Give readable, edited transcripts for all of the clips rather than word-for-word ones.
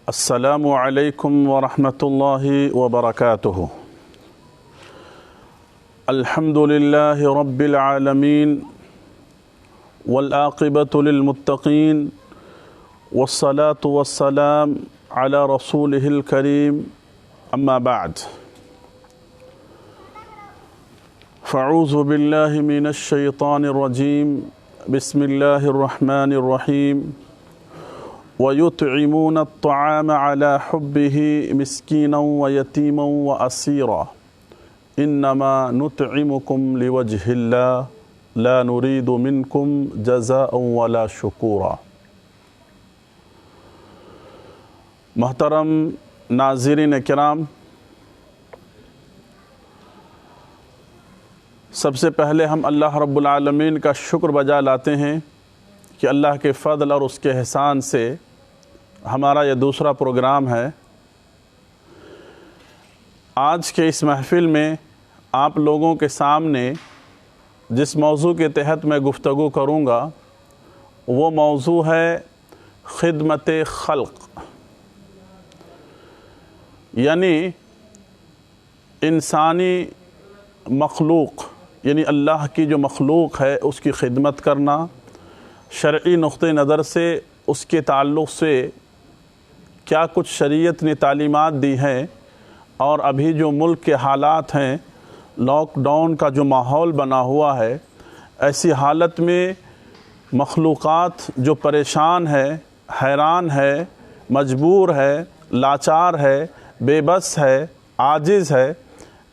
السلام علیکم ورحمۃ اللہ وبرکاتہ۔ الحمد للہ رب العالمین والعاقبۃ للمتقین والصلاة والسلام علی رسولہ الکریم اما بعد فاعوذ باللہ من الشیطان الرجیم بسم اللہ الرحمن الرحیم وَيُطْعِمُونَ الطَّعَامَ عَلَى حُبِّهِ مِسْكِينًا وَيَتِيمًا وَأَسِيرًا إِنَّمَا نُطْعِمُكُمْ لِوَجْهِ اللَّهِ لَا نُرِيدُ مِنْكُمْ جَزَاءً وَلَا شُكُورًا۔ محترم ناظرین کرام، سب سے پہلے ہم اللہ رب العالمین کا شکر بجا لاتے ہیں کہ اللہ کے فضل اور اس کے احسان سے ہمارا یہ دوسرا پروگرام ہے۔ آج کے اس محفل میں آپ لوگوں کے سامنے جس موضوع کے تحت میں گفتگو کروں گا وہ موضوع ہے خدمت خلق، یعنی انسانی مخلوق، یعنی اللہ کی جو مخلوق ہے اس کی خدمت کرنا، شرعی نقطہ نظر سے اس کے تعلق سے کیا کچھ شریعت نے تعلیمات دی ہیں، اور ابھی جو ملک کے حالات ہیں، لاک ڈاؤن کا جو ماحول بنا ہوا ہے، ایسی حالت میں مخلوقات جو پریشان ہے، حیران ہے، مجبور ہے، لاچار ہے، بے بس ہے، عاجز ہے،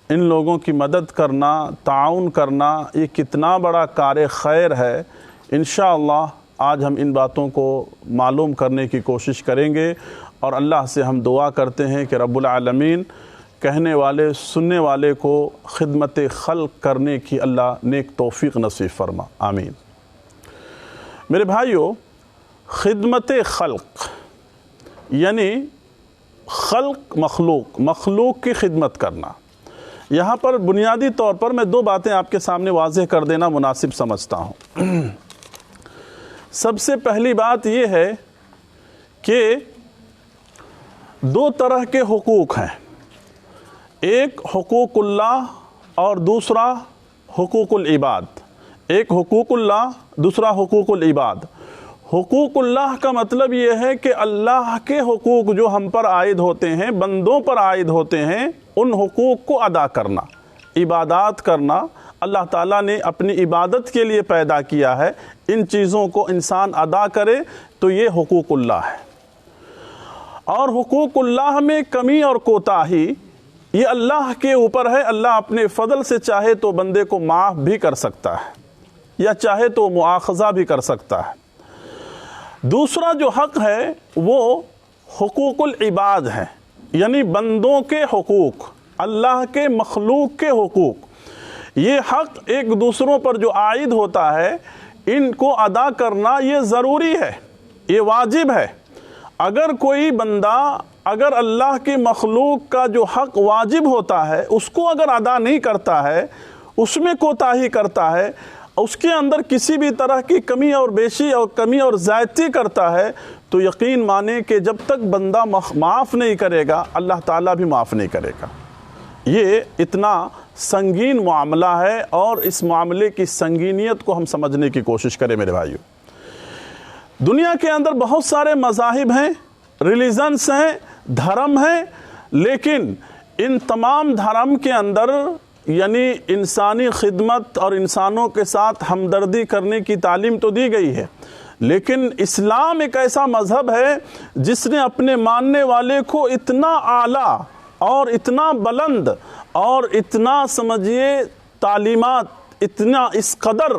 ان لوگوں کی مدد کرنا، تعاون کرنا، یہ کتنا بڑا کار خیر ہے۔ انشاءاللہ آج ہم ان باتوں کو معلوم کرنے کی کوشش کریں گے، اور اللہ سے ہم دعا کرتے ہیں کہ رب العالمین کہنے والے سننے والے کو خدمت خلق کرنے کی اللہ نیک توفیق نصیب فرما، آمین۔ میرے بھائیو، خدمت خلق یعنی خلق مخلوق کی خدمت کرنا۔ یہاں پر بنیادی طور پر میں دو باتیں آپ کے سامنے واضح کر دینا مناسب سمجھتا ہوں۔ سب سے پہلی بات یہ ہے کہ دو طرح کے حقوق ہیں، ایک حقوق اللہ اور دوسرا حقوق العباد۔ ایک حقوق اللہ، دوسرا حقوق العباد۔ حقوق اللہ کا مطلب یہ ہے کہ اللہ کے حقوق جو ہم پر عائد ہوتے ہیں، بندوں پر عائد ہوتے ہیں، ان حقوق کو ادا کرنا، عبادات کرنا۔ اللہ تعالیٰ نے اپنی عبادت کے لیے پیدا کیا ہے، ان چیزوں کو انسان ادا کرے تو یہ حقوق اللہ ہے۔ اور حقوق اللہ میں کمی اور کوتاہی یہ اللہ کے اوپر ہے۔ اللہ اپنے فضل سے چاہے تو بندے کو معاف بھی کر سکتا ہے، یا چاہے تو مؤاخذہ بھی کر سکتا ہے۔ دوسرا جو حق ہے وہ حقوق العباد ہے، یعنی بندوں کے حقوق، اللہ کے مخلوق کے حقوق۔ یہ حق ایک دوسروں پر جو عائد ہوتا ہے، ان کو ادا کرنا یہ ضروری ہے، یہ واجب ہے۔ اگر کوئی بندہ اگر اللہ کی مخلوق کا جو حق واجب ہوتا ہے اس کو اگر ادا نہیں کرتا ہے، اس میں کوتاہی کرتا ہے، اس کے اندر کسی بھی طرح کی کمی اور بیشی اور کمی اور زیادتی کرتا ہے، تو یقین مانے کہ جب تک بندہ معاف نہیں کرے گا اللہ تعالیٰ بھی معاف نہیں کرے گا۔ یہ اتنا سنگین معاملہ ہے، اور اس معاملے کی سنگینیت کو ہم سمجھنے کی کوشش کریں میرے بھائیو۔ دنیا کے اندر بہت سارے مذاہب ہیں، ریلیجنس ہیں، دھرم ہیں، لیکن ان تمام دھرم کے اندر یعنی انسانی خدمت اور انسانوں کے ساتھ ہمدردی کرنے کی تعلیم تو دی گئی ہے، لیکن اسلام ایک ایسا مذہب ہے جس نے اپنے ماننے والے کو اتنا اعلیٰ اور اتنا بلند اور اتنا سمجھیے تعلیمات، اتنا اس قدر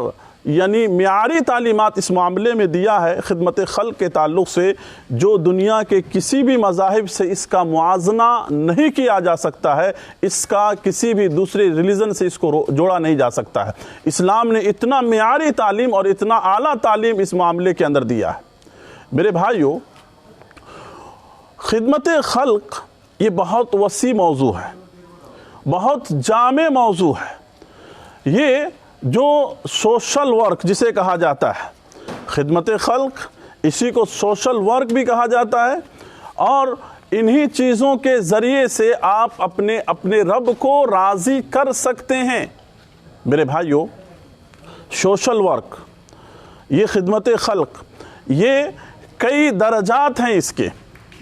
یعنی معیاری تعلیمات اس معاملے میں دیا ہے خدمت خلق کے تعلق سے، جو دنیا کے کسی بھی مذاہب سے اس کا موازنہ نہیں کیا جا سکتا ہے، اس کا کسی بھی دوسرے ریلیجن سے اس کو جوڑا نہیں جا سکتا ہے۔ اسلام نے اتنا معیاری تعلیم اور اتنا اعلیٰ تعلیم اس معاملے کے اندر دیا ہے۔ میرے بھائیو، خدمت خلق یہ بہت وسیع موضوع ہے، بہت جامع موضوع ہے۔ یہ جو سوشل ورک جسے کہا جاتا ہے، خدمت خلق، اسی کو سوشل ورک بھی کہا جاتا ہے، اور انہی چیزوں کے ذریعے سے آپ اپنے رب کو راضی کر سکتے ہیں۔ میرے بھائیوں، سوشل ورک، یہ خدمت خلق، یہ کئی درجات ہیں اس کے۔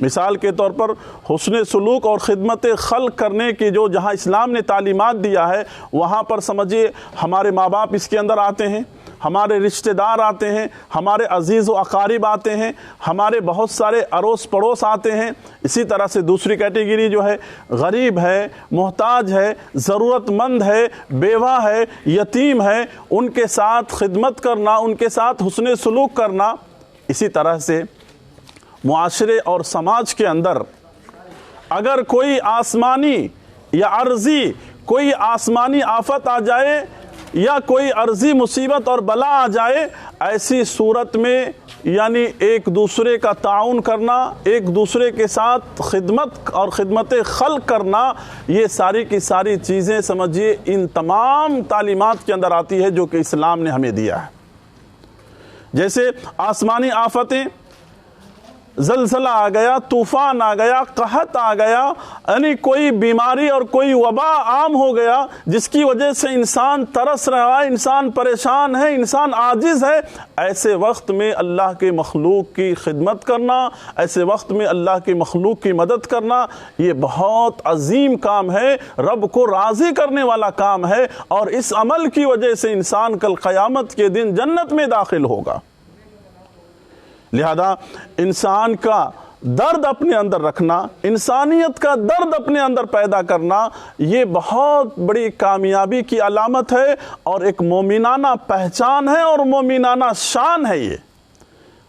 مثال کے طور پر حسن سلوک اور خدمت خلق کرنے کی جو جہاں اسلام نے تعلیمات دیا ہے، وہاں پر سمجھیے ہمارے ماں باپ اس کے اندر آتے ہیں، ہمارے رشتہ دار آتے ہیں، ہمارے عزیز و اقارب آتے ہیں، ہمارے بہت سارے اڑوس پڑوس آتے ہیں۔ اسی طرح سے دوسری کیٹیگری جو ہے غریب ہے، محتاج ہے، ضرورت مند ہے، بیوہ ہے، یتیم ہے، ان کے ساتھ خدمت کرنا، ان کے ساتھ حسن سلوک کرنا۔ اسی طرح سے معاشرے اور سماج کے اندر اگر کوئی آسمانی یا عرضی کوئی آسمانی آفت آ جائے یا کوئی عرضی مصیبت اور بلا آ جائے، ایسی صورت میں یعنی ایک دوسرے کا تعاون کرنا، ایک دوسرے کے ساتھ خدمت اور خدمت خلق کرنا، یہ ساری کی ساری چیزیں سمجھیے ان تمام تعلیمات کے اندر آتی ہے جو کہ اسلام نے ہمیں دیا ہے۔ جیسے آسمانی آفتیں، زلزلہ آ گیا، طوفان آ گیا، قحط آ گیا، یعنی کوئی بیماری اور کوئی وبا عام ہو گیا جس کی وجہ سے انسان ترس رہا ہے، انسان پریشان ہے، انسان عاجز ہے، ایسے وقت میں اللہ کے مخلوق کی خدمت کرنا، ایسے وقت میں اللہ کے مخلوق کی مدد کرنا، یہ بہت عظیم کام ہے، رب کو راضی کرنے والا کام ہے، اور اس عمل کی وجہ سے انسان کل قیامت کے دن جنت میں داخل ہوگا۔ لہذا انسان کا درد اپنے اندر رکھنا، انسانیت کا درد اپنے اندر پیدا کرنا، یہ بہت بڑی کامیابی کی علامت ہے اور ایک مومنانہ پہچان ہے اور مومنانہ شان ہے۔ یہ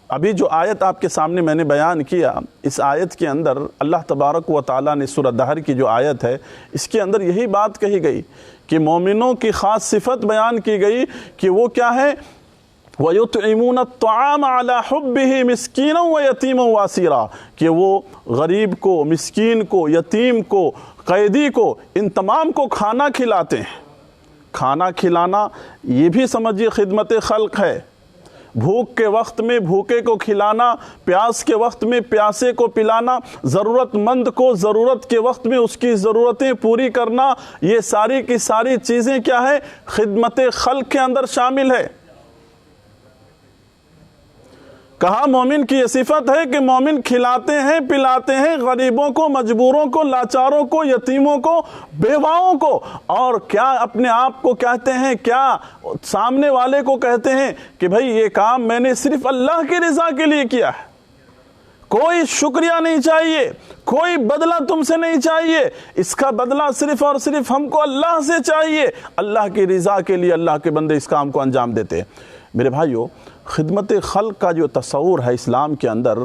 ابھی جو آیت آپ کے سامنے میں نے بیان کیا، اس آیت کے اندر اللہ تبارک و تعالیٰ نے سورہ دہر کی جو آیت ہے اس کے اندر یہی بات کہی گئی کہ مومنوں کی خاص صفت بیان کی گئی کہ وہ کیا ہے، وَيُطْعِمُونَ الطَّعَامَ عَلَى حُبِّهِ مِسْكِينًا وَيَتِيمًا وَأَسِيرًا، کہ وہ غریب کو، مسکین کو، یتیم کو، قیدی کو، ان تمام کو کھانا کھلاتے ہیں۔ کھانا کھلانا یہ بھی سمجھیے خدمت خلق ہے۔ بھوک کے وقت میں بھوکے کو کھلانا، پیاس کے وقت میں پیاسے کو پلانا، ضرورت مند کو ضرورت کے وقت میں اس کی ضرورتیں پوری کرنا، یہ ساری کی ساری چیزیں کیا ہے، خدمت خلق کے اندر شامل ہے۔ کہا مومن کی یہ صفت ہے کہ مومن کھلاتے ہیں، پلاتے ہیں غریبوں کو، مجبوروں کو، لاچاروں کو، یتیموں کو، بیواؤں کو، اور کیا اپنے آپ کو کہتے ہیں، کیا سامنے والے کو کہتے ہیں کہ بھئی یہ کام میں نے صرف اللہ کی رضا کے لیے کیا ہے، کوئی شکریہ نہیں چاہیے، کوئی بدلہ تم سے نہیں چاہیے، اس کا بدلہ صرف اور صرف ہم کو اللہ سے چاہیے، اللہ کی رضا کے لیے اللہ کے بندے اس کام کو انجام دیتے ہیں۔ میرے بھائیو، خدمت خلق کا جو تصور ہے اسلام کے اندر،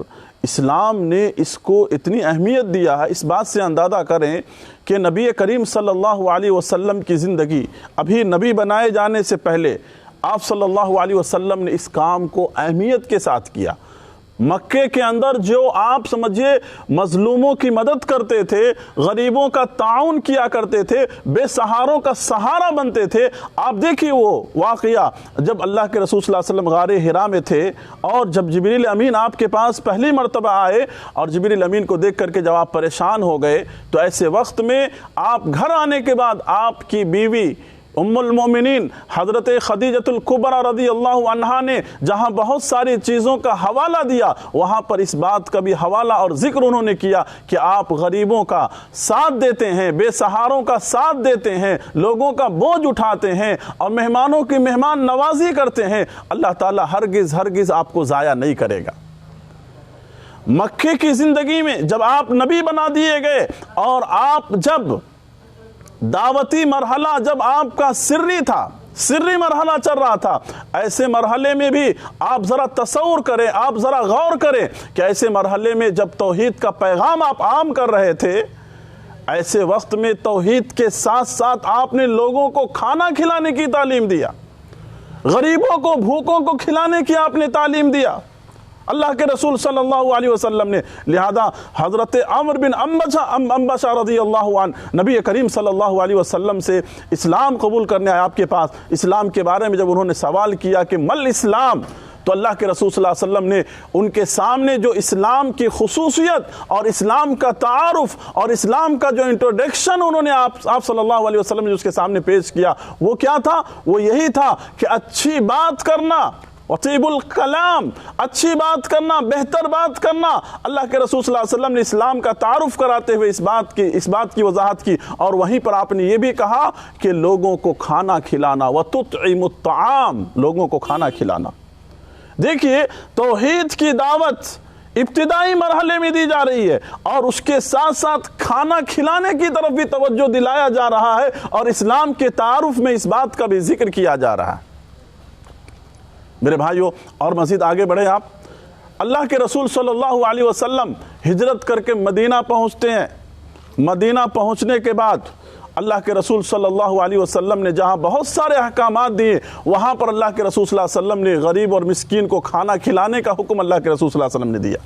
اسلام نے اس کو اتنی اہمیت دیا ہے، اس بات سے اندازہ کریں کہ نبی کریم صلی اللہ علیہ وسلم کی زندگی، ابھی نبی بنائے جانے سے پہلے آپ صلی اللہ علیہ وسلم نے اس کام کو اہمیت کے ساتھ کیا۔ مکے کے اندر جو آپ سمجھے مظلوموں کی مدد کرتے تھے، غریبوں کا تعاون کیا کرتے تھے، بے سہاروں کا سہارا بنتے تھے، آپ دیکھیے وہ واقعہ جب اللہ کے رسول صلی اللہ علیہ وسلم غار حرا میں تھے اور جب جبریل امین آپ کے پاس پہلی مرتبہ آئے اور جبریل امین کو دیکھ کر کے جب آپ پریشان ہو گئے، تو ایسے وقت میں آپ گھر آنے کے بعد آپ کی بیوی ام المومنین حضرت خدیجۃ الکبریٰ رضی اللہ عنہا نے جہاں بہت ساری چیزوں کا حوالہ دیا، وہاں پر اس بات کا بھی حوالہ اور ذکر انہوں نے کیا کہ آپ غریبوں کا ساتھ دیتے ہیں، بے سہاروں کا ساتھ دیتے ہیں، لوگوں کا بوجھ اٹھاتے ہیں اور مہمانوں کی مہمان نوازی کرتے ہیں، اللہ تعالیٰ ہرگز آپ کو ضائع نہیں کرے گا۔ مکے کی زندگی میں جب آپ نبی بنا دیے گئے اور آپ جب دعوتی مرحلہ جب آپ کا سری مرحلہ چل رہا تھا، ایسے مرحلے میں بھی آپ ذرا تصور کریں، آپ ذرا غور کریں کہ ایسے مرحلے میں جب توحید کا پیغام آپ عام کر رہے تھے، ایسے وقت میں توحید کے ساتھ ساتھ آپ نے لوگوں کو کھانا کھلانے کی تعلیم دیا، غریبوں کو بھوکوں کو کھلانے کی آپ نے تعلیم دیا اللہ کے رسول صلی اللہ علیہ وسلم نے۔ لہذا حضرت عمر بن انبشہ رضی اللہ عنہ نبی کریم صلی اللہ علیہ وسلم سے اسلام قبول کرنے آئے آپ کے پاس۔ اسلام کے بارے میں جب انہوں نے سوال کیا کہ مل اسلام، تو تو اللہ کے رسول صلی اللہ علیہ وسلم نے ان کے سامنے جو اسلام کی خصوصیت اور اسلام کا تعارف اور اسلام کا جو انٹروڈکشن انہوں نے آپ صلی اللہ علیہ وسلم نے اس کے سامنے پیش کیا، وہ کیا تھا؟ وہ یہی تھا کہ اچھی بات کرنا، وطیب الکلام، اچھی بات کرنا، بہتر بات کرنا۔ اللہ کے رسول صلی اللہ علیہ وسلم نے اسلام کا تعارف کراتے ہوئے اس بات کی وضاحت کی، اور وہیں پر آپ نے یہ بھی کہا کہ لوگوں کو کھانا کھلانا، وَتُطْعِمُ الطَّعَامَ، لوگوں کو کھانا کھلانا۔ دیکھیے توحید کی دعوت ابتدائی مرحلے میں دی جا رہی ہے، اور اس کے ساتھ ساتھ کھانا کھلانے کی طرف بھی توجہ دلایا جا رہا ہے، اور اسلام کے تعارف میں اس بات کا بھی ذکر کیا جا رہا ہے۔ میرے بھائیوں، اور مزید آگے بڑھیں آپ، اللہ کے رسول صلی اللہ علیہ وسلم ہجرت کر کے مدینہ پہنچتے ہیں۔ مدینہ پہنچنے کے بعد اللہ کے رسول صلی اللہ علیہ وسلم نے جہاں بہت سارے احکامات دیے، وہاں پر اللہ کے رسول صلی اللہ علیہ وسلم نے غریب اور مسکین کو کھانا کھلانے کا حکم اللہ کے رسول صلی اللہ علیہ وسلم نے دیا۔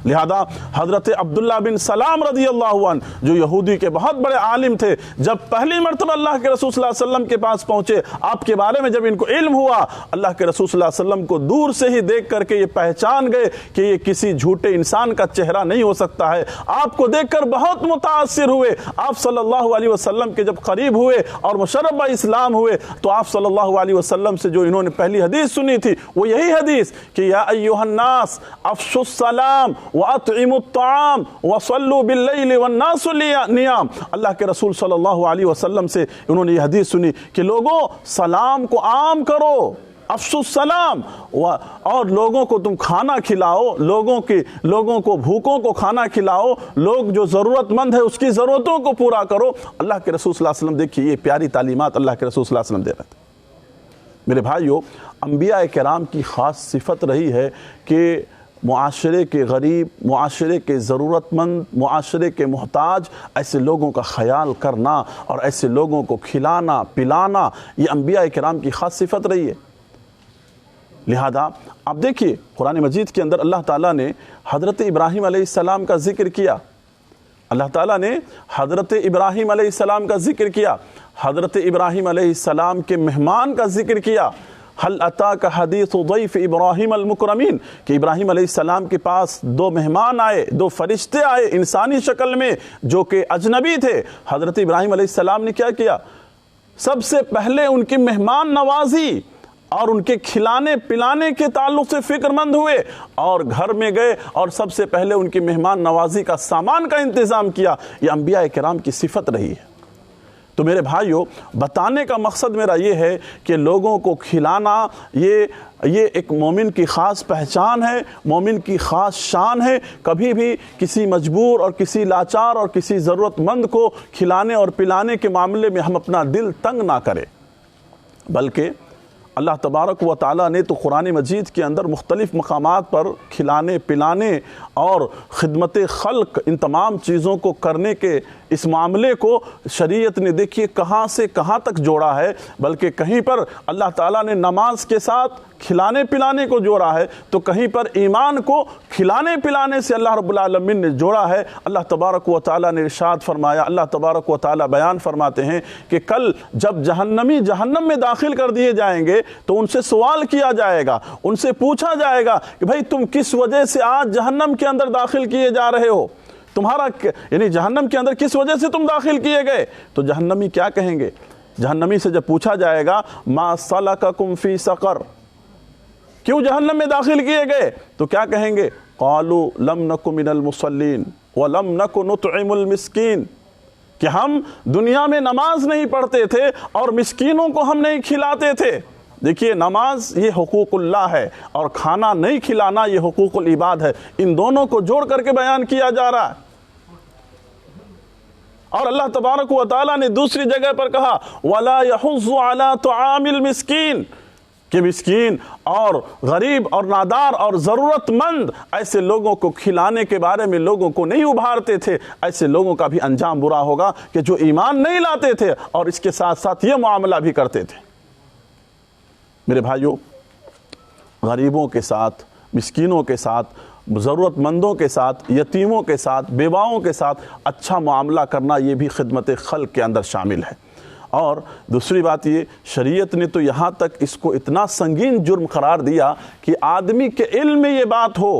لہذا حضرت عبداللہ بن سلام رضی اللہ عنہ جو یہودی کے بہت بڑے عالم تھے، جب پہلی مرتبہ اللہ کے رسول صلی اللہ علیہ وسلم کے پاس پہنچے، آپ کے بارے میں جب ان کو علم ہوا، اللہ کے رسول صلی اللہ علیہ وسلم کو دور سے ہی دیکھ کر کے یہ پہچان گئے کہ یہ کسی جھوٹے انسان کا چہرہ نہیں ہو سکتا ہے۔ آپ کو دیکھ کر بہت متاثر ہوئے۔ آپ صلی اللہ علیہ وسلم کے جب قریب ہوئے اور مشرب اسلام ہوئے، تو آپ صلی اللہ علیہ وسلم سے جو انہوں نے پہلی حدیث سنی تھی وہ یہی حدیث کہ یا ایھا الناس افشوا السلام وَأَطْعِمُوا الطَّعَامَ وَصَلُّوا بِاللَّيْلِ وَالنَّاسُ نِيَامٌ۔ اللہ کے رسول صلی اللہ علیہ وسلم سے انہوں نے یہ حدیث سنی کہ لوگوں سلام کو عام کرو، افشوا السلام، اور لوگوں کو تم کھانا کھلاؤ، لوگوں کو بھوکوں کو کھانا کھلاؤ، لوگ جو ضرورت مند ہے اس کی ضرورتوں کو پورا کرو۔ اللہ کے رسول صلی اللہ علیہ وسلم، دیکھیے یہ پیاری تعلیمات اللہ کے رسول صلی اللہ علیہ وسلم دے رہے تھے۔ میرے بھائیوں، انبیاء کرام کی خاص صفت رہی ہے کہ معاشرے کے غریب، معاشرے کے ضرورت مند، معاشرے کے محتاج ایسے لوگوں کا خیال کرنا اور ایسے لوگوں کو کھلانا پلانا، یہ انبیاء کرام کی خاص صفت رہی ہے۔ لہذا آپ دیکھیے قرآن مجید کے اندر اللہ تعالیٰ نے حضرت ابراہیم علیہ السلام کا ذکر کیا۔ اللہ تعالیٰ نے حضرت ابراہیم علیہ السلام کا ذکر کیا، حضرت ابراہیم علیہ السلام کے مہمان کا ذکر کیا۔ حل اتاک حدیث ضیف ابراہیم المکرمین، کہ ابراہیم علیہ السلام کے پاس دو مہمان آئے، دو فرشتے آئے انسانی شکل میں جو کہ اجنبی تھے۔ حضرت ابراہیم علیہ السلام نے کیا کیا؟ سب سے پہلے ان کی مہمان نوازی اور ان کے کھلانے پلانے کے تعلق سے فکر مند ہوئے، اور گھر میں گئے اور سب سے پہلے ان کی مہمان نوازی کا سامان کا انتظام کیا۔ یہ انبیاء کرام کی صفت رہی ہے۔ تو میرے بھائیوں، بتانے کا مقصد میرا یہ ہے کہ لوگوں کو کھلانا یہ ایک مومن کی خاص پہچان ہے، مومن کی خاص شان ہے۔ کبھی بھی کسی مجبور اور کسی لاچار اور کسی ضرورت مند کو کھلانے اور پلانے کے معاملے میں ہم اپنا دل تنگ نہ کریں، بلکہ اللہ تبارک و تعالیٰ نے تو قرآن مجید کے اندر مختلف مقامات پر کھلانے پلانے اور خدمت خلق، ان تمام چیزوں کو کرنے کے اس معاملے کو شریعت نے دیکھیے کہاں سے کہاں تک جوڑا ہے۔ بلکہ کہیں پر اللہ تعالیٰ نے نماز کے ساتھ کھلانے پلانے کو جوڑا ہے، تو کہیں پر ایمان کو کھلانے پلانے سے اللہ رب العالمین نے جوڑا ہے۔ اللہ تبارک و تعالیٰ نے ارشاد فرمایا، اللہ تبارک و تعالیٰ بیان فرماتے ہیں کہ کل جب جہنمی جہنم میں داخل کر دیے جائیں گے تو ان سے سوال کیا جائے گا، ان سے پوچھا جائے گا کہ بھائی تم کس وجہ سے آج جہنم کے اندر داخل کیے جا رہے ہو، تمہارا یعنی جہنم کے اندر کس وجہ سے تم داخل کیے گئے؟ تو جہنمی کیا کہیں گے؟ جہنمی سے جب پوچھا جائے گا ما سلککم فی سقر، کیوں جہنم میں داخل کیے گئے؟ تو کیا کہیں گے؟ قالوا لم نک من المصلین ولم نک نطعم المسکین، کہ ہم دنیا میں نماز نہیں پڑھتے تھے اور مسکینوں کو ہم نہیں کھلاتے تھے۔ دیکھیے نماز یہ حقوق اللہ ہے اور کھانا نہیں کھلانا یہ حقوق العباد ہے، ان دونوں کو جوڑ کر کے بیان کیا جا رہا ہے۔ اور اللہ تبارک و تعالیٰ نے دوسری جگہ پر کہا وَلَا يَحُضُّ عَلَىٰ طَعَامِ الْمِسْكِينِ، کہ مسکین اور غریب اور نادار اور ضرورت مند ایسے لوگوں کو کھلانے کے بارے میں لوگوں کو نہیں ابھارتے تھے۔ ایسے لوگوں کا بھی انجام برا ہوگا کہ جو ایمان نہیں لاتے تھے اور اس کے ساتھ ساتھ یہ معاملہ بھی کرتے تھے۔ میرے بھائیوں، غریبوں کے ساتھ، مسکینوں کے ساتھ، ضرورت مندوں کے ساتھ، یتیموں کے ساتھ، بیواؤں کے ساتھ اچھا معاملہ کرنا یہ بھی خدمت خلق کے اندر شامل ہے۔ اور دوسری بات یہ، شریعت نے تو یہاں تک اس کو اتنا سنگین جرم قرار دیا کہ آدمی کے علم میں یہ بات ہو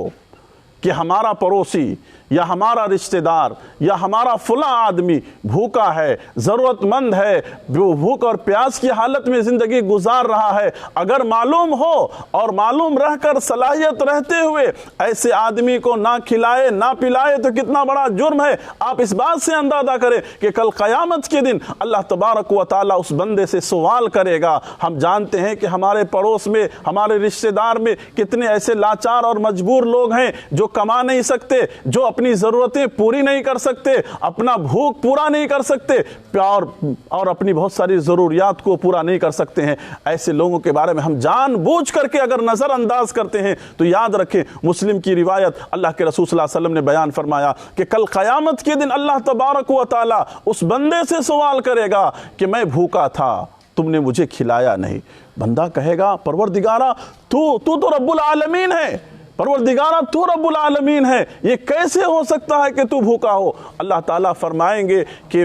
کہ ہمارا پڑوسی یا ہمارا رشتہ دار یا ہمارا فلاں آدمی بھوکا ہے، ضرورت مند ہے، بھوک اور پیاس کی حالت میں زندگی گزار رہا ہے، اگر معلوم ہو اور معلوم رہ کر صلاحیت رہتے ہوئے ایسے آدمی کو نہ کھلائے نہ پلائے تو کتنا بڑا جرم ہے۔ آپ اس بات سے اندازہ کریں کہ کل قیامت کے دن اللہ تبارک و تعالیٰ اس بندے سے سوال کرے گا۔ ہم جانتے ہیں کہ ہمارے پڑوس میں، ہمارے رشتہ دار میں کتنے ایسے لاچار اور مجبور لوگ ہیں جو کما نہیں سکتے، جو اپنی ضرورتیں پوری نہیں کر سکتے، اپنا بھوک پورا نہیں کر سکتے اور اپنی بہت ساری ضروریات کو پورا نہیں کر سکتے ہیں۔ ایسے لوگوں کے بارے میں ہم جان بوجھ کر کے اگر نظر انداز کرتے ہیں تو یاد رکھیں، مسلم کی روایت اللہ کے رسول صلی اللہ علیہ وسلم نے بیان فرمایا کہ کل قیامت کے دن اللہ تبارک و تعالی اس بندے سے سوال کرے گا کہ میں بھوکا تھا، تم نے مجھے کھلایا نہیں۔ بندہ کہے گا پروردگارا تو رب العالمین ہے، پروردگارا تو رب العالمین ہے، یہ کیسے ہو سکتا ہے کہ تو بھوکا ہو؟ اللہ تعالیٰ فرمائیں گے کہ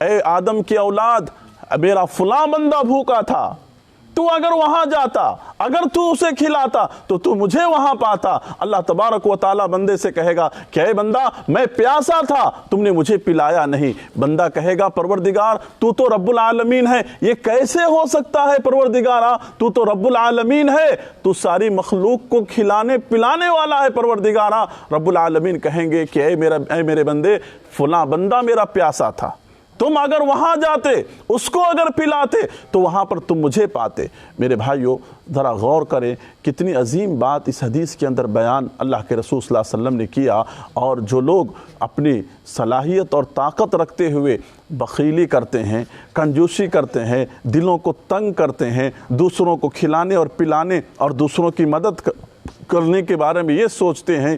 اے آدم کی اولاد، میرا فلاں بندہ بھوکا تھا، تو اگر وہاں جاتا، اگر تو اسے کھلاتا تو مجھے وہاں پاتا۔ اللہ تبارک و تعالیٰ بندے سے کہے گا کہ اے بندہ، میں پیاسا تھا، تم نے مجھے پلایا نہیں۔ بندہ کہے گا پروردگار تو رب العالمین ہے، یہ کیسے ہو سکتا ہے پروردگارا؟ تو رب العالمین ہے، تو ساری مخلوق کو کھلانے پلانے والا ہے پروردگارا۔ رب العالمین کہیں گے کہ اے میرے بندے، فلاں بندہ میرا پیاسا تھا، تم اگر وہاں جاتے، اس کو اگر پلاتے تو وہاں پر تم مجھے پاتے۔ میرے بھائیوں، ذرا غور کریں، کتنی عظیم بات اس حدیث کے اندر بیان اللہ کے رسول صلی اللہ علیہ وسلم نے کیا۔ اور جو لوگ اپنی صلاحیت اور طاقت رکھتے ہوئے بخیلی کرتے ہیں، کنجوسی کرتے ہیں، دلوں کو تنگ کرتے ہیں، دوسروں کو کھلانے اور پلانے اور دوسروں کی مدد کرنے کے بارے میں یہ سوچتے ہیں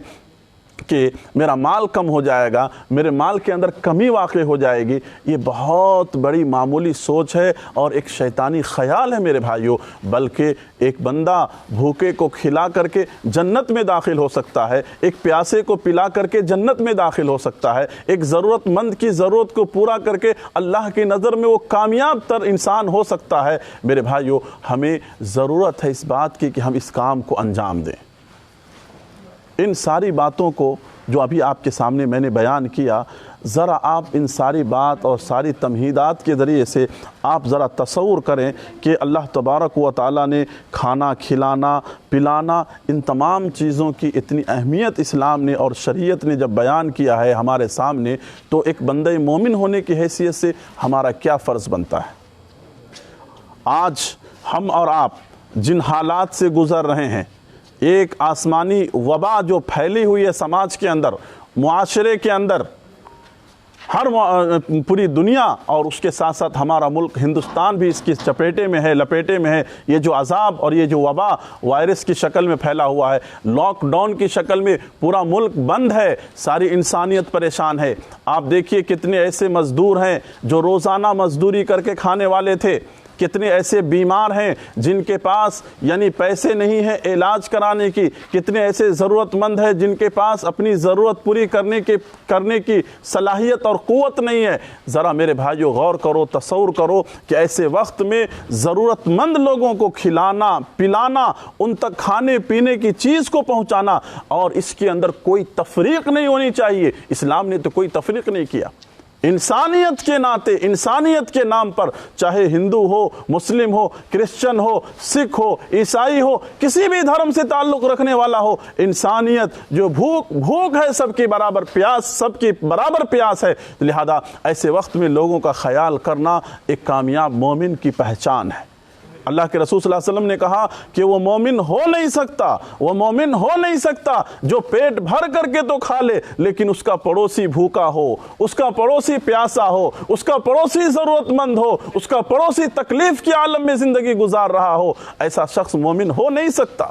کہ میرا مال کم ہو جائے گا، میرے مال کے اندر کمی واقع ہو جائے گی، یہ بہت بڑی معمولی سوچ ہے اور ایک شیطانی خیال ہے میرے بھائیوں۔ بلکہ ایک بندہ بھوکے کو کھلا کر کے جنت میں داخل ہو سکتا ہے، ایک پیاسے کو پلا کر کے جنت میں داخل ہو سکتا ہے، ایک ضرورت مند کی ضرورت کو پورا کر کے اللہ کی نظر میں وہ کامیاب تر انسان ہو سکتا ہے۔ میرے بھائیوں، ہمیں ضرورت ہے اس بات کی کہ ہم اس کام کو انجام دیں۔ ان ساری باتوں کو جو ابھی آپ کے سامنے میں نے بیان کیا، ذرا آپ ان ساری بات اور ساری تمہیدات کے ذریعے سے آپ ذرا تصور کریں کہ اللہ تبارک و تعالیٰ نے کھانا کھلانا پلانا ان تمام چیزوں کی اتنی اہمیت اسلام نے اور شریعت نے جب بیان کیا ہے ہمارے سامنے، تو ایک بندہ مومن ہونے کی حیثیت سے ہمارا کیا فرض بنتا ہے؟ آج ہم اور آپ جن حالات سے گزر رہے ہیں، ایک آسمانی وبا جو پھیلی ہوئی ہے سماج کے اندر، معاشرے کے اندر، ہر پوری دنیا اور اس کے ساتھ ساتھ ہمارا ملک ہندوستان بھی اس کی چپیٹے میں ہے، لپیٹے میں ہے۔ یہ جو عذاب اور یہ جو وبا وائرس کی شکل میں پھیلا ہوا ہے، لاک ڈاؤن کی شکل میں پورا ملک بند ہے، ساری انسانیت پریشان ہے۔ آپ دیکھیے کتنے ایسے مزدور ہیں جو روزانہ مزدوری کر کے کھانے والے تھے، کتنے ایسے بیمار ہیں جن کے پاس یعنی پیسے نہیں ہیں علاج کرانے کی، کتنے ایسے ضرورت مند ہیں جن کے پاس اپنی ضرورت پوری کرنے کی صلاحیت اور قوت نہیں ہے۔ ذرا میرے بھائیو غور کرو، تصور کرو کہ ایسے وقت میں ضرورت مند لوگوں کو کھلانا پلانا، ان تک کھانے پینے کی چیز کو پہنچانا، اور اس کے اندر کوئی تفریق نہیں ہونی چاہیے۔ اسلام نے تو کوئی تفریق نہیں کیا۔ انسانیت کے ناطے، انسانیت کے نام پر، چاہے ہندو ہو، مسلم ہو، کرسچن ہو، سکھ ہو، عیسائی ہو، کسی بھی دھرم سے تعلق رکھنے والا ہو، انسانیت جو بھوک ہے، سب کی برابر پیاس، سب کی برابر پیاس ہے۔ لہذا ایسے وقت میں لوگوں کا خیال کرنا ایک کامیاب مومن کی پہچان ہے۔ اللہ کے رسول صلی اللہ علیہ وسلم نے کہا کہ وہ مومن ہو نہیں سکتا جو پیٹ بھر کر کے تو کھا لے لیکن اس کا پڑوسی بھوکا ہو، اس کا پڑوسی پیاسا ہو، اس کا پڑوسی ضرورت مند ہو، اس کا پڑوسی تکلیف کے عالم میں زندگی گزار رہا ہو، ایسا شخص مومن ہو نہیں سکتا۔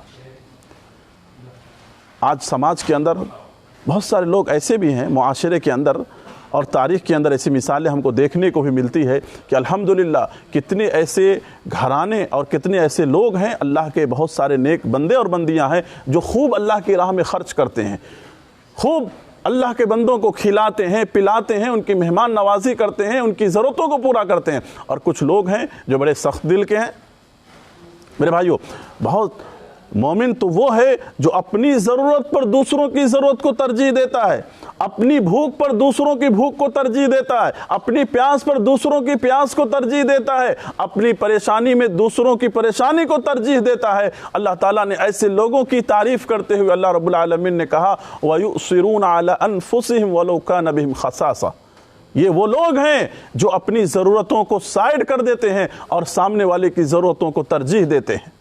آج سماج کے اندر بہت سارے لوگ ایسے بھی ہیں، معاشرے کے اندر اور تاریخ کے اندر ایسی مثالیں ہم کو دیکھنے کو بھی ملتی ہے کہ الحمدللہ کتنے ایسے گھرانے اور کتنے ایسے لوگ ہیں، اللہ کے بہت سارے نیک بندے اور بندیاں ہیں جو خوب اللہ کی راہ میں خرچ کرتے ہیں، خوب اللہ کے بندوں کو کھلاتے ہیں، پلاتے ہیں، ان کی مہمان نوازی کرتے ہیں، ان کی ضرورتوں کو پورا کرتے ہیں۔ اور کچھ لوگ ہیں جو بڑے سخت دل کے ہیں۔ میرے بھائیو، بہت مومن تو وہ ہے جو اپنی ضرورت پر دوسروں کی ضرورت کو ترجیح دیتا ہے، اپنی بھوک پر دوسروں کی بھوک کو ترجیح دیتا ہے، اپنی پیاس پر دوسروں کی پیاس کو ترجیح دیتا ہے، اپنی پریشانی میں دوسروں کی پریشانی کو ترجیح دیتا ہے۔ اللہ تعالیٰ نے ایسے لوگوں کی تعریف کرتے ہوئے اللہ رب العالمین نے کہا وَيُؤْثِرُونَ عَلَىٰ أَنفُسِهِمْ وَلَوْ كَانَ بِهِمْ خَصَاصَةٌ، یہ وہ لوگ ہیں جو اپنی ضرورتوں کو سائڈ کر دیتے ہیں اور سامنے والے کی ضرورتوں کو ترجیح دیتے ہیں۔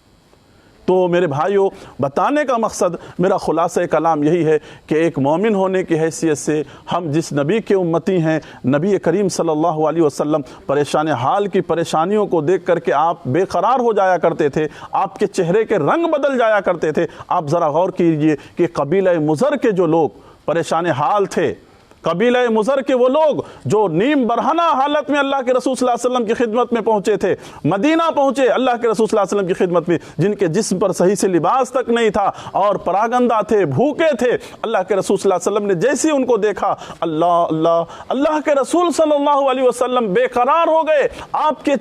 تو میرے بھائیوں، بتانے کا مقصد، میرا خلاصہ کلام یہی ہے کہ ایک مومن ہونے کی حیثیت سے ہم جس نبی کے امتی ہیں، نبی کریم صلی اللہ علیہ وسلم، پریشان حال کی پریشانیوں کو دیکھ کر کے آپ بے قرار ہو جایا کرتے تھے، آپ کے چہرے کے رنگ بدل جایا کرتے تھے۔ آپ ذرا غور کیجئے کہ قبیلہ مضر کے جو لوگ پریشان حال تھے، قبیلہ مضر کے وہ لوگ جو نیم برہنہ حالت میں اللہ کے رسول صلی اللہ علیہ وسلم کی خدمت میں پہنچے تھے، مدینہ پہنچے اللہ کے رسول صلی اللہ علیہ وسلم کی خدمت میں، جن کے جسم پر صحیح سے لباس تک نہیں تھا اور پراگندہ تھے، بھوکے تھے، اللہ کے رسول صلی اللہ علیہ وسلم نے جیسے ان کو دیکھا، اللہ کے رسول صلی اللہ علیہ وسلم بے قرار ہو گئے، آپ کے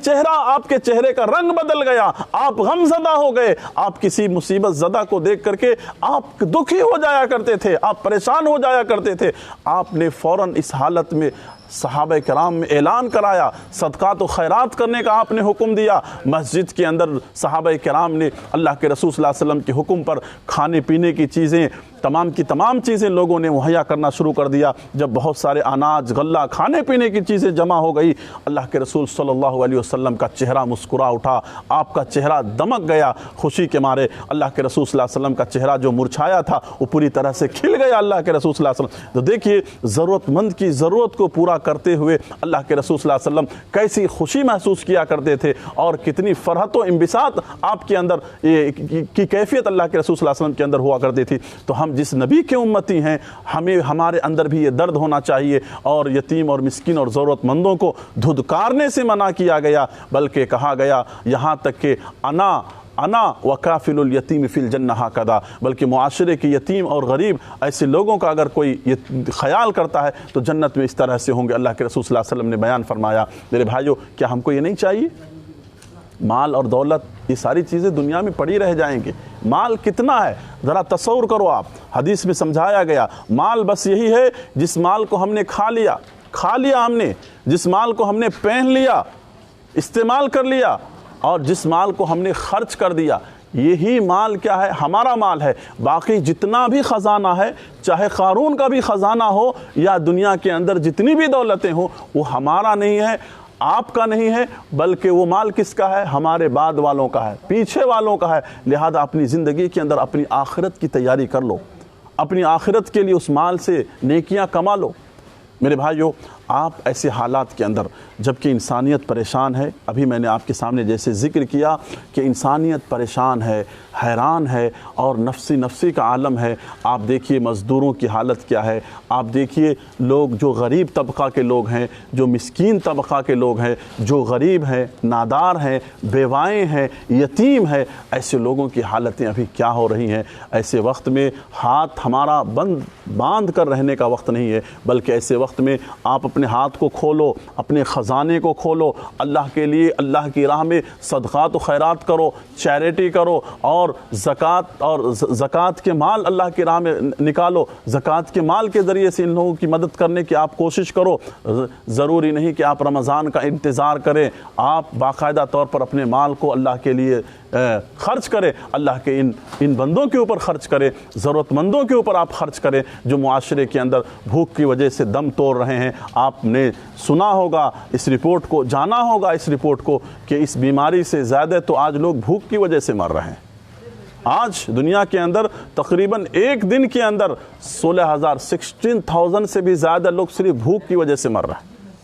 چہرے کا رنگ بدل گیا، آپ غم زدہ ہو گئے، آپ کسی مصیبت زدہ کو دیکھ کر کے آپ دکھی ہو جایا کرتے تھے، آپ پریشان ہو جایا کرتے تھے۔ آپ نے فوراً اس حالت میں صحابہ کرام میں اعلان کرایا، صدقات و خیرات کرنے کا آپ نے حکم دیا۔ مسجد کے اندر صحابہ کرام نے اللہ کے رسول صلی اللہ علیہ وسلم کے حکم پر کھانے پینے کی چیزیں، تمام کی تمام چیزیں لوگوں نے مہیا کرنا شروع کر دیا۔ جب بہت سارے اناج، غلہ، کھانے پینے کی چیزیں جمع ہو گئی، اللہ کے رسول صلی اللہ علیہ وسلم کا چہرہ مسکرا اٹھا، آپ کا چہرہ دمک گیا خوشی کے مارے۔ اللہ کے رسول صلی اللہ علیہ وسلم کا چہرہ جو مرچھایا تھا وہ پوری طرح سے کھل گیا اللہ کے رسول صلی اللہ علیہ وسلم۔ تو دیکھیے، ضرورت مند کی ضرورت کو پورا کرتے ہوئے اللہ کے رسول صلی اللہ علیہ وسلم کیسی خوشی محسوس کیا کرتے تھے اور کتنی فرحت و انبساط آپ کے اندر کی کیفیت اللہ کے رسول صلی اللہ علیہ وسلم کے اندر ہوا کرتی تھی۔ تو ہم جس نبی کے امتی ہیں، ہمارے اندر بھی یہ درد ہونا چاہیے، اور یتیم اور مسکین اور ضرورت مندوں کو دھدکارنے سے منع کیا گیا، بلکہ کہا گیا یہاں تک کہ انا وکافل الیتیم فی الجنہ ہکذا، بلکہ معاشرے کے یتیم اور غریب ایسے لوگوں کا اگر کوئی خیال کرتا ہے تو جنت میں اس طرح سے ہوں گے، اللہ کے رسول صلی اللہ علیہ وسلم نے بیان فرمایا۔ میرے بھائیوں، کیا ہم کو یہ نہیں چاہیے؟ مال اور دولت، یہ ساری چیزیں دنیا میں پڑی رہ جائیں گے۔ مال کتنا ہے ذرا تصور کرو آپ، حدیث میں سمجھایا گیا مال بس یہی ہے جس مال کو ہم نے کھا لیا ہم نے، جس مال کو ہم نے پہن لیا، استعمال کر لیا، اور جس مال کو ہم نے خرچ کر دیا، یہی مال کیا ہے؟ ہمارا مال ہے۔ باقی جتنا بھی خزانہ ہے، چاہے قارون کا بھی خزانہ ہو یا دنیا کے اندر جتنی بھی دولتیں ہوں، وہ ہمارا نہیں ہے، آپ کا نہیں ہے، بلکہ وہ مال کس کا ہے؟ ہمارے بعد والوں کا ہے، پیچھے والوں کا ہے۔ لہذا اپنی زندگی کے اندر اپنی آخرت کی تیاری کر لو، اپنی آخرت کے لیے اس مال سے نیکیاں کما لو۔ میرے بھائیو، آپ ایسے حالات کے اندر جبکہ انسانیت پریشان ہے، ابھی میں نے آپ کے سامنے جیسے ذکر کیا کہ انسانیت پریشان ہے، حیران ہے اور نفسی کا عالم ہے۔ آپ دیکھیے مزدوروں کی حالت کیا ہے، آپ دیکھیے لوگ جو غریب طبقہ کے لوگ ہیں، جو مسکین طبقہ کے لوگ ہیں، جو غریب ہیں، نادار ہیں، بیوائیں ہیں، یتیم ہیں، ایسے لوگوں کی حالتیں ابھی کیا ہو رہی ہیں۔ ایسے وقت میں ہاتھ ہمارا باندھ کر رہنے کا وقت نہیں ہے، بلکہ ایسے وقت میں آپ اپنے ہاتھ کو کھولو، اپنے خزانے کو کھولو، اللہ کے لیے، اللہ کی راہ میں صدقات و خیرات کرو، چیریٹی کرو، اور زکوٰۃ کے مال اللہ کی راہ میں نکالو، زکوٰۃ کے مال کے ذریعے سے ان لوگوں کی مدد کرنے کی آپ کوشش کرو۔ ضروری نہیں کہ آپ رمضان کا انتظار کریں، آپ باقاعدہ طور پر اپنے مال کو اللہ کے لیے خرچ کریں، اللہ کے ان بندوں کے اوپر خرچ کریں، ضرورت مندوں کے اوپر آپ خرچ کریں جو معاشرے کے اندر بھوک کی وجہ سے دم توڑ رہے ہیں۔ آپ نے سنا ہوگا اس رپورٹ کو، جانا ہوگا اس رپورٹ کو کہ اس بیماری سے زیادہ تو آج لوگ بھوک کی وجہ سے مر رہے ہیں۔ آج دنیا کے اندر تقریباً ایک دن کے اندر 16,000 سے بھی زیادہ لوگ صرف بھوک کی وجہ سے مر رہے ہیں۔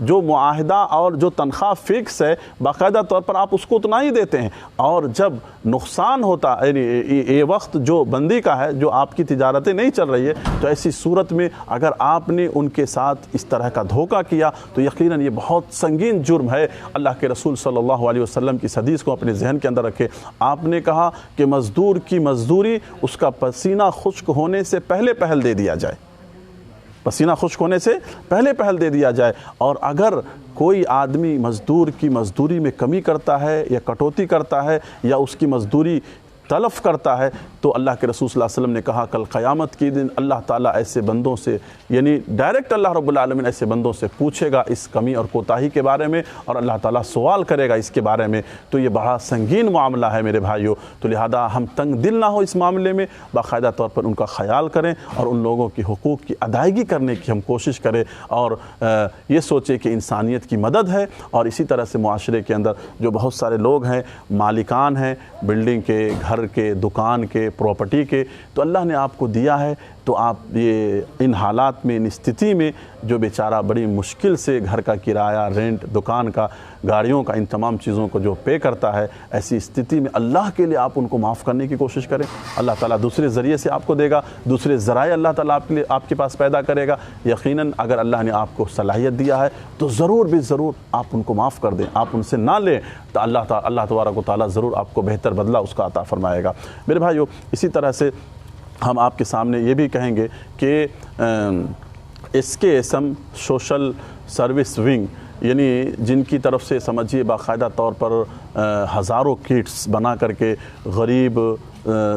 جو معاہدہ اور جو تنخواہ فکس ہے باقاعدہ طور پر آپ اس کو اتنا ہی دیتے ہیں، اور جب نقصان ہوتا یعنی یہ وقت جو بندی کا ہے، جو آپ کی تجارتیں نہیں چل رہی ہے، تو ایسی صورت میں اگر آپ نے ان کے ساتھ اس طرح کا دھوکہ کیا تو یقیناً یہ بہت سنگین جرم ہے۔ اللہ کے رسول صلی اللہ علیہ وسلم کی حدیث کو اپنے ذہن کے اندر رکھے۔ آپ نے کہا کہ مزدور کی مزدوری اس کا پسینہ خشک ہونے سے پہلے دے دیا جائے، پسینہ خشک ہونے سے پہلے دے دیا جائے، اور اگر کوئی آدمی مزدور کی مزدوری میں کمی کرتا ہے یا کٹوتی کرتا ہے یا اس کی مزدوری تلف کرتا ہے تو اللہ کے رسول صلی اللہ علیہ وسلم نے کہا کل قیامت کے دن اللہ تعالیٰ ایسے بندوں سے یعنی ڈائریکٹ اللہ رب العالمین ایسے بندوں سے پوچھے گا اس کمی اور کوتاہی کے بارے میں، اور اللہ تعالیٰ سوال کرے گا اس کے بارے میں۔ تو یہ بڑا سنگین معاملہ ہے میرے بھائیوں، تو لہذا ہم تنگ دل نہ ہو اس معاملے میں، باقاعدہ طور پر ان کا خیال کریں اور ان لوگوں کی حقوق کی ادائیگی کرنے کی ہم کوشش کریں، اور یہ سوچیں کہ انسانیت کی مدد ہے۔ اور اسی طرح سے معاشرے کے اندر جو بہت سارے لوگ ہیں، مالکان ہیں بلڈنگ کے، گھر کے، دکان کے، پراپرٹی کے، تو اللہ نے آپ کو دیا ہے، تو آپ یہ ان حالات میں، ان استھتی میں جو بیچارہ بڑی مشکل سے گھر کا کرایہ، رینٹ، دکان کا، گاڑیوں کا، ان تمام چیزوں کو جو پے کرتا ہے، ایسی استھتی میں اللہ کے لیے آپ ان کو معاف کرنے کی کوشش کریں۔ اللہ تعالیٰ دوسرے ذریعے سے آپ کو دے گا، دوسرے ذرائع اللہ تعالیٰ آپ کے پاس پیدا کرے گا۔ یقیناً اگر اللہ نے آپ کو صلاحیت دیا ہے تو ضرور بھی ضرور آپ ان کو معاف کر دیں، آپ ان سے نہ لیں، تو اللہ تبارک و تعالیٰ ضرور آپ کو بہتر بدلہ اس کا عطا فرمائے گا۔ میرے بھائیو، اسی طرح سے ہم آپ کے سامنے یہ بھی کہیں گے کہ S K S M social service wing, یعنی جن کی طرف سے سمجھیے باقاعدہ طور پر ہزاروں کٹس بنا کر کے غریب،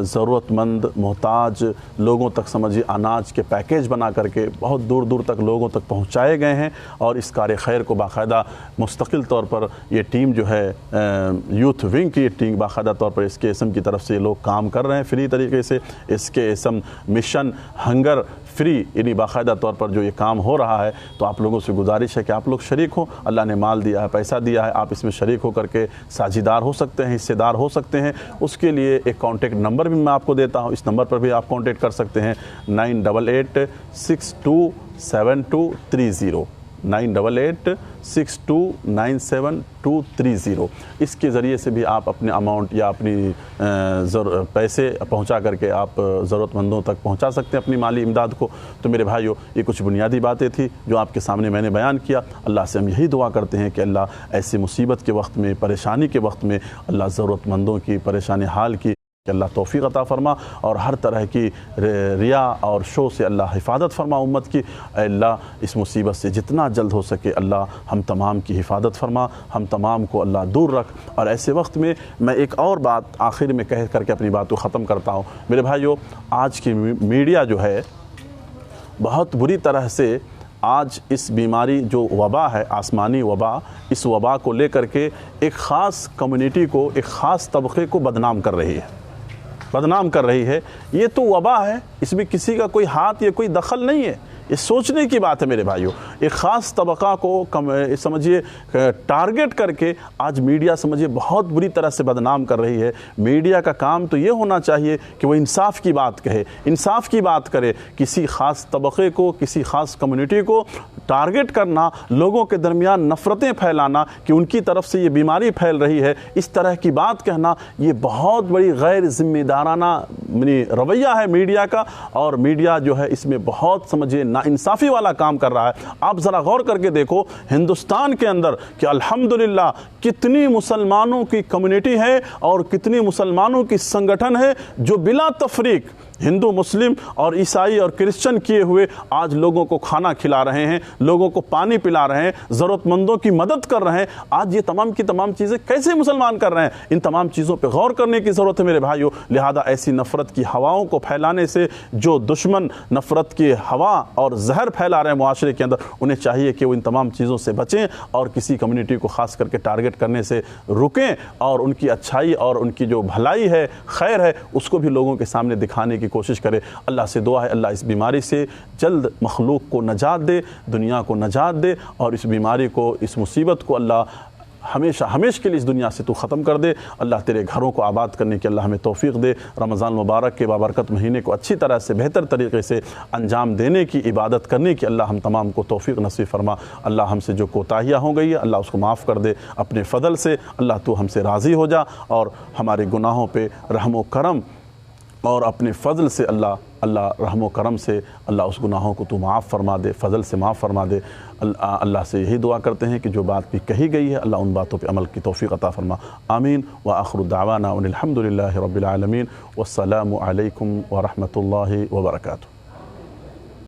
ضرورت مند، محتاج لوگوں تک سمجھیے اناج کے پیکیج بنا کر کے بہت دور دور تک لوگوں تک پہنچائے گئے ہیں، اور اس کار خیر کو باقاعدہ مستقل طور پر یہ ٹیم جو ہے یوتھ ونگ کی ٹیم باقاعدہ طور پر ایس کے ایس ایم کی طرف سے یہ لوگ کام کر رہے ہیں فری طریقے سے۔ S K S M mission hunger free, یعنی باقاعدہ طور پر جو یہ کام ہو رہا ہے، تو آپ لوگوں سے گزارش ہے کہ آپ لوگ شریک ہوں۔ اللہ نے مال دیا ہے، پیسہ دیا ہے، آپ اس میں شریک ہو کر کے ساجھیدار ہو سکتے ہیں، حصے دار ہو سکتے ہیں۔ اس کے لیے ایک کانٹیکٹ نمبر بھی میں آپ کو دیتا ہوں، اس نمبر پر بھی آپ کانٹیکٹ کر سکتے ہیں، 9886272230 9886297230۔ اس کے ذریعے سے بھی آپ اپنے اماؤنٹ یا اپنی پیسے پہنچا کر کے آپ ضرورت مندوں تک پہنچا سکتے ہیں اپنی مالی امداد کو۔ تو میرے بھائیو، یہ کچھ بنیادی باتیں تھیں جو آپ کے سامنے میں نے بیان کیا۔ اللہ سے ہم یہی دعا کرتے ہیں کہ اللہ ایسی مصیبت کے وقت میں، پریشانی کے وقت میں اللہ ضرورت مندوں کی پریشانی حال کی کہ اللہ توفیق عطا فرما، اور ہر طرح کی ریا اور شو سے اللہ حفاظت فرما امت کی۔ اے اللہ اس مصیبت سے جتنا جلد ہو سکے اللہ ہم تمام کی حفاظت فرما، ہم تمام کو اللہ دور رکھ۔ اور ایسے وقت میں میں ایک اور بات آخر میں کہہ کر کے اپنی بات کو ختم کرتا ہوں۔ میرے بھائیو، آج کی میڈیا جو ہے بہت بری طرح سے آج اس بیماری جو وبا ہے، آسمانی وبا، اس وبا کو لے کر کے ایک خاص کمیونٹی کو، ایک خاص طبقے کو بدنام کر رہی ہے، بدنام کر رہی ہے۔ یہ تو وبا ہے، اس میں کسی کا کوئی ہاتھ یا کوئی دخل نہیں ہے، یہ سوچنے کی بات ہے میرے بھائیوں۔ ایک خاص طبقہ کو سمجھیے ٹارگٹ کر کے آج میڈیا سمجھیے بہت بری طرح سے بدنام کر رہی ہے۔ میڈیا کا کام تو یہ ہونا چاہیے کہ وہ انصاف کی بات کہے، انصاف کی بات کرے۔ کسی خاص طبقے کو، کسی خاص کمیونٹی کو ٹارگٹ کرنا، لوگوں کے درمیان نفرتیں پھیلانا کہ ان کی طرف سے یہ بیماری پھیل رہی ہے، اس طرح کی بات کہنا، یہ بہت بڑی غیر ذمہ دارانہ رویہ ہے میڈیا کا، اور میڈیا جو ہے اس میں بہت سمجھیے ناانصافی والا کام کر رہا ہے۔ آپ ذرا غور کر کے دیکھو ہندوستان کے اندر کہ الحمدللہ کتنی مسلمانوں کی کمیونٹی ہے اور کتنی مسلمانوں کی سنگٹھن ہے جو بلا تفریق ہندو، مسلم اور عیسائی اور کرسچن کیے ہوئے آج لوگوں کو کھانا کھلا رہے ہیں، لوگوں کو پانی پلا رہے ہیں، ضرورت مندوں کی مدد کر رہے ہیں۔ آج یہ تمام کی تمام چیزیں کیسے مسلمان کر رہے ہیں؟ ان تمام چیزوں پہ غور کرنے کی ضرورت ہے میرے بھائیوں۔ لہذا ایسی نفرت کی ہواؤں کو پھیلانے سے جو دشمن نفرت کی ہوا اور زہر پھیلا رہے ہیں معاشرے کے اندر، انہیں چاہیے کہ وہ ان تمام چیزوں سے بچیں اور کسی کمیونٹی کو خاص کر کے ٹارگٹ کرنے سے رکیں، اور ان کی اچھائی اور ان کی جو بھلائی ہے، خیر ہے، اس کو بھی لوگوں کے سامنے دکھانے کی کوشش کرے۔ اللہ سے دعا ہے اللہ اس بیماری سے جلد مخلوق کو نجات دے، دنیا کو نجات دے، اور اس بیماری کو، اس مصیبت کو اللہ ہمیشہ ہمیشہ کے لیے اس دنیا سے تو ختم کر دے۔ اللہ تیرے گھروں کو آباد کرنے کی اللہ ہمیں توفیق دے۔ رمضان مبارک کے بابرکت مہینے کو اچھی طرح سے بہتر طریقے سے انجام دینے کی، عبادت کرنے کی اللہ ہم تمام کو توفیق نصیب فرما۔ اللہ ہم سے جو کوتاہیاں ہو گئی ہے اللہ اس کو معاف کر دے اپنے فضل سے۔ اللہ تو ہم سے راضی ہو جا اور ہمارے گناہوں پہ رحم و کرم اور اپنے فضل سے اللہ رحم و کرم سے اللہ اس گناہوں کو تو معاف فرما دے، فضل سے معاف فرما دے۔ اللہ سے یہی دعا کرتے ہیں کہ جو بات بھی کہی گئی ہے اللہ ان باتوں پہ عمل کی توفیق عطا فرما۔ آمین۔ وآخر دعوانا ان الحمد للہ رب العالمین، والسلام علیکم ورحمۃ اللہ وبرکاتہ۔